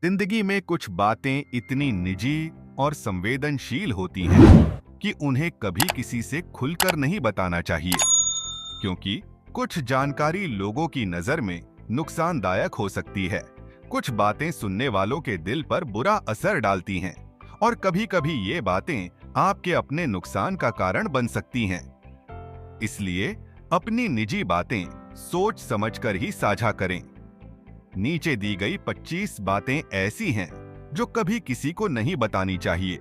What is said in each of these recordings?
जिंदगी में कुछ बातें इतनी निजी और संवेदनशील होती हैं कि उन्हें कभी किसी से खुलकर नहीं बताना चाहिए, क्योंकि कुछ जानकारी लोगों की नजर में नुकसानदायक हो सकती है। कुछ बातें सुनने वालों के दिल पर बुरा असर डालती हैं और कभी-कभी ये बातें आपके अपने नुकसान का कारण बन सकती हैं। इसलिए अपनी निजी बातें सोच समझकर ही साझा करें। नीचे दी गई 25 बातें ऐसी हैं जो कभी किसी को नहीं बतानी चाहिए।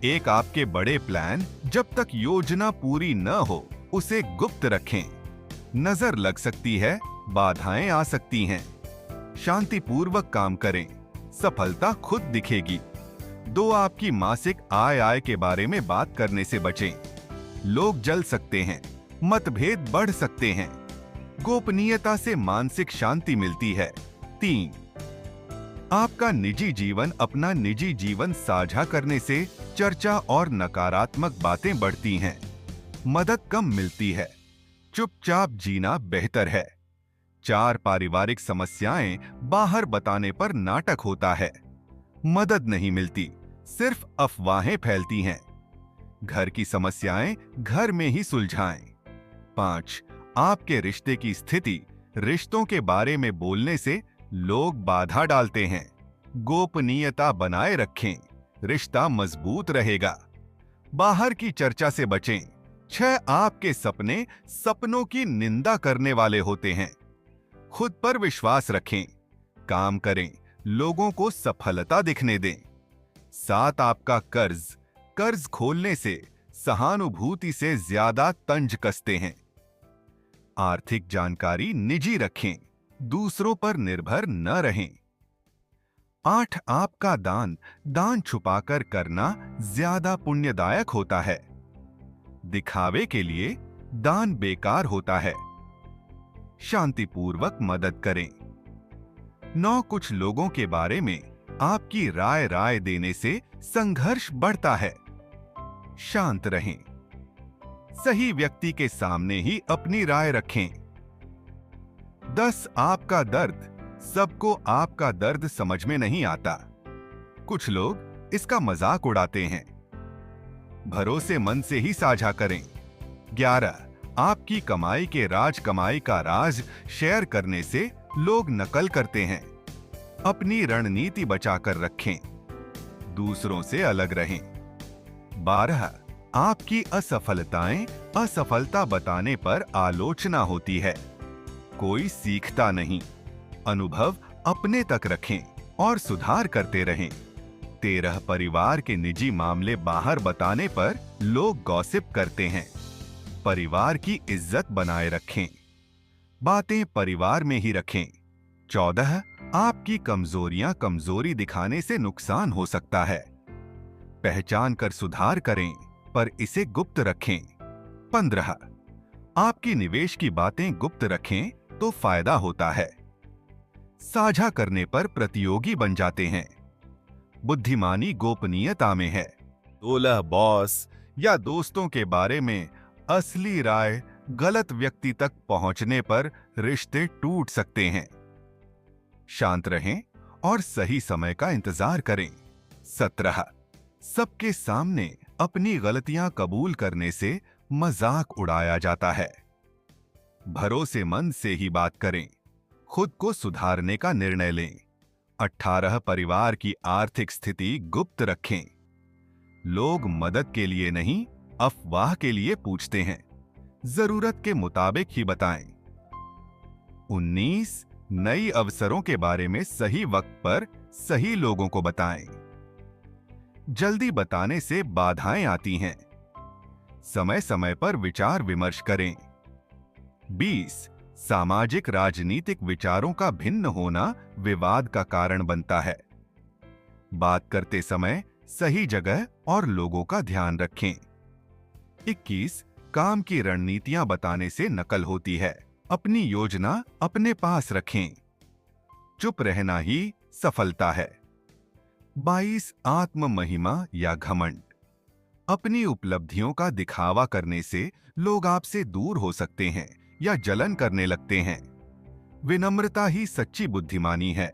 एक, आपके बड़े प्लान जब तक योजना पूरी न हो उसे गुप्त रखें। नजर लग सकती है, बाधाएं आ सकती हैं। शांतिपूर्वक काम करें, सफलता खुद दिखेगी। दो, आपकी मासिक आय के बारे में बात करने से बचें। लोग जल सकते हैं, मतभेद बढ़ सकते हैं। गोपनीयता से मानसिक शांति मिलती है। 3, आपका निजी जीवन अपना निजी जीवन साझा करने से चर्चा और नकारात्मक बातें बढ़ती हैं। मदद कम मिलती है, चुपचाप जीना बेहतर है। 4, पारिवारिक समस्याएं बाहर बताने पर नाटक होता है। मदद नहीं मिलती, सिर्फ अफवाहें फैलती हैं। घर की समस्याएं घर में ही सुलझाएं। 5, आपके रिश्ते की स्थिति, रिश्तों के बारे में बोलने से लोग बाधा डालते हैं। गोपनीयता बनाए रखें, रिश्ता मजबूत रहेगा। बाहर की चर्चा से बचें। 6, आपके सपने सपनों की निंदा करने वाले होते हैं। खुद पर विश्वास रखें, काम करें, लोगों को सफलता दिखने दें। 7, आपका कर्ज खोलने से सहानुभूति से ज्यादा तंज कसते हैं। आर्थिक जानकारी निजी रखें, दूसरों पर निर्भर न रहें। 8, आपका दान छुपाकर करना ज्यादा पुण्यदायक होता है। दिखावे के लिए दान बेकार होता है। शांतिपूर्वक मदद करें। 9, कुछ लोगों के बारे में आपकी राय देने से संघर्ष बढ़ता है। शांत रहें, सही व्यक्ति के सामने ही अपनी राय रखें। 10, आपका दर्द, सबको आपका दर्द समझ में नहीं आता। कुछ लोग इसका मजाक उड़ाते हैं। भरोसेमंद से ही साझा करें। 11, आपकी कमाई का राज शेयर करने से लोग नकल करते हैं। अपनी रणनीति बचाकर रखें, दूसरों से अलग रहें। 12, आपकी असफलता बताने पर आलोचना होती है। कोई सीखता नहीं, अनुभव अपने तक रखें और सुधार करते रहें। 13, परिवार के निजी मामले बाहर बताने पर लोग गॉसिप करते हैं। परिवार की इज्जत बनाए रखें, बातें परिवार में ही रखें। 14, आपकी कमजोरी दिखाने से नुकसान हो सकता है। पहचान कर सुधार करें, पर इसे गुप्त रखें। 15, आपकी निवेश की बातें गुप्त रखें तो फायदा होता है। साझा करने पर प्रतियोगी बन जाते हैं। बुद्धिमानी गोपनीयता में है। 16, बॉस या दोस्तों के बारे में असली राय गलत व्यक्ति तक पहुंचने पर रिश्ते टूट सकते हैं। शांत रहें और सही समय का इंतजार करें। 17, सबके सामने अपनी गलतियां कबूल करने से मजाक उड़ाया जाता है। भरोसेमंद से ही बात करें, खुद को सुधारने का निर्णय लें। 18, परिवार की आर्थिक स्थिति गुप्त रखें। लोग मदद के लिए नहीं, अफवाह के लिए पूछते हैं। जरूरत के मुताबिक ही बताएं। 19, नई अवसरों के बारे में सही वक्त पर सही लोगों को बताएं। जल्दी बताने से बाधाएं आती हैं। समय समय पर विचार विमर्श करें। 20, सामाजिक राजनीतिक विचारों का भिन्न होना विवाद का कारण बनता है। बात करते समय सही जगह और लोगों का ध्यान रखें। 21, काम की रणनीतियां बताने से नकल होती है। अपनी योजना अपने पास रखें। चुप रहना ही सफलता है। 22, आत्म महिमा या घमंड, अपनी उपलब्धियों का दिखावा करने से लोग आपसे दूर हो सकते हैं या जलन करने लगते हैं। विनम्रता ही सच्ची बुद्धिमानी है।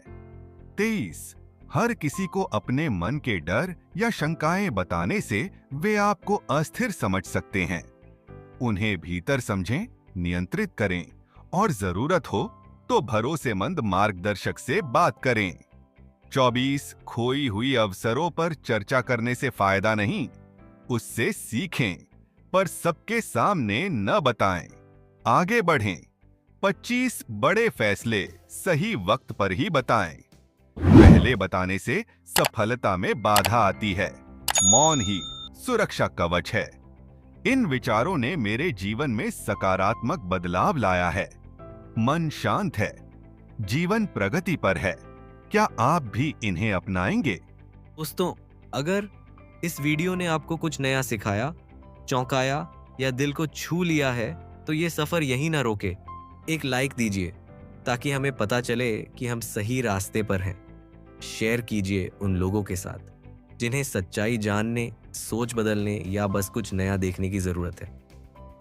23, हर किसी को अपने मन के डर या शंकाएं बताने से वे आपको अस्थिर समझ सकते हैं। उन्हें भीतर समझें, नियंत्रित करें और जरूरत हो तो भरोसेमंद मार्गदर्शक से बात करें। 24 खोई हुई अवसरों पर चर्चा करने से फायदा नहीं, उससे सीखें पर सबके सामने न बताएं। आगे बढ़ें, 25 बड़े फैसले सही वक्त पर ही बताएं। पहले बताने से सफलता में बाधा आती है, मौन ही सुरक्षा कवच है। इन विचारों ने मेरे जीवन में सकारात्मक बदलाव लाया है। मन शांत है, जीवन प्रगति पर है। क्या आप भी इन्हें अपनाएंगे? दोस्तों, अगर इस वीडियो ने आपको कुछ नया सिखाया, चौंकाया या दिल को छू लिया है तो ये सफर यहीं ना रोके। एक लाइक दीजिए ताकि हमें पता चले कि हम सही रास्ते पर हैं। शेयर कीजिए उन लोगों के साथ जिन्हें सच्चाई जानने, सोच बदलने या बस कुछ नया देखने की जरूरत है।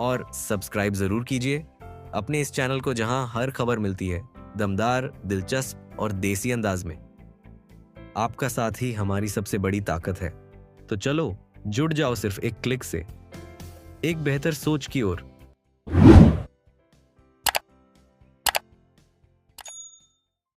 और सब्सक्राइब जरूर कीजिए अपने इस चैनल को, जहां हर खबर मिलती है दमदार, दिलचस्प और देसी अंदाज में। आपका साथ ही हमारी सबसे बड़ी ताकत है। तो चलो जुड़ जाओ सिर्फ एक क्लिक से, एक बेहतर सोच की ओर।